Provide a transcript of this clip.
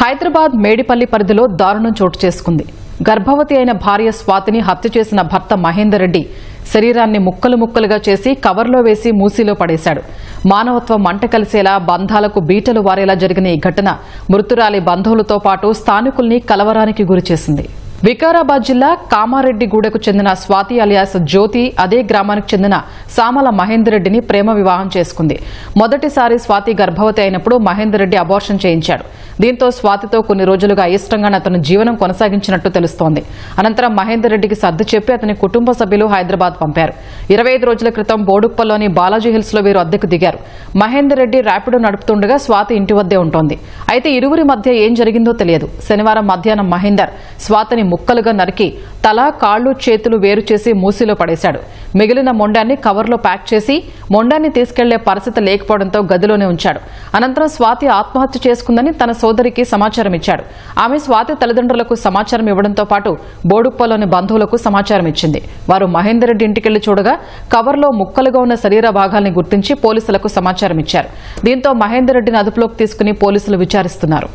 హైదరాబాద్ మేడిపల్లి పరిధిలో దారుణం చోటు చేసుకుంది. గర్భవతి అయిన భార్య స్వాతిని హత్య చేసిన భర్త మహేందర్ రెడ్డి శరీరాన్ని ముక్కలు ముక్కలుగా చేసి కవర్లో వేసి మూసీలో పడేశాడు. మానవత్వం మంట కలిసేలా బంధాలకు బీటలు వారేలా జరిగిన ఈ ఘటన మృతురాలి బంధువులతో పాటు స్థానికుల్ని కలవరానికి గురిచేసింది. వికారాబాద్ జిల్లా కామారెడ్డిగూడకు చెందిన స్వాతి అలియాస్ జ్యోతి అదే గ్రామానికి చెందిన సామల మహేందర్ రెడ్డిని ప్రేమ వివాహం చేసుకుంది. మొదటిసారి స్వాతి గర్భవతి అయినప్పుడు మహేందర్ రెడ్డి అబార్షన్ చేయించాడు. దీంతో స్వాతితో కొన్ని రోజులుగా అయిష్టంగానే అతను జీవనం కొనసాగించినట్టు తెలుస్తోంది. అనంతరం మహేందర్ రెడ్డికి సర్ది చెప్పి అతని కుటుంబ సభ్యులు హైదరాబాద్ పంపారు. 25 రోజుల క్రితం బోడుప్పల్లోని బాలాజీ హిల్స్ లో వీరు అద్దెకు దిగారు. మహేందర్ రెడ్డి ర్యాపిడో నడుపుతుండగా స్వాతి ఇంటి వద్దే ఉంటోంది. అయితే ఇరువురి మధ్య ఏం జరిగిందో తెలియదు. శనివారం మధ్యాహ్నం మహేందర్ స్వాతిని ముక్కలుగా నరికి తల, కాళ్లు, చేతులు వేరు చేసి మూసీలో పడేశాడు. మిగిలిన మొండాన్ని కవర్లో ప్యాక్ చేసి మొండాన్ని తీసుకెళ్లే పరిస్థితి లేకపోవడంతో గదిలోనే ఉంచాడు. అనంతరం స్వాతి ఆత్మహత్య చేసుకుందని తన సోదరికి సమాచారం ఇచ్చాడు. ఆమె స్వాతి తల్లిదండ్రులకు సమాచారం ఇవ్వడంతో పాటు బోడుప్పలోని బంధువులకు సమాచారం ఇచ్చింది. వారు మహేందర్ రెడ్డి ఇంటికెళ్లి చూడగా కవర్లో ముక్కలుగా ఉన్న శరీర భాగాల్ని గుర్తించి పోలీసులకు సమాచారం ఇచ్చారు. దీంతో మహేందర్ రెడ్డిని అదుపులోకి తీసుకుని పోలీసులు విచారిస్తున్నారు.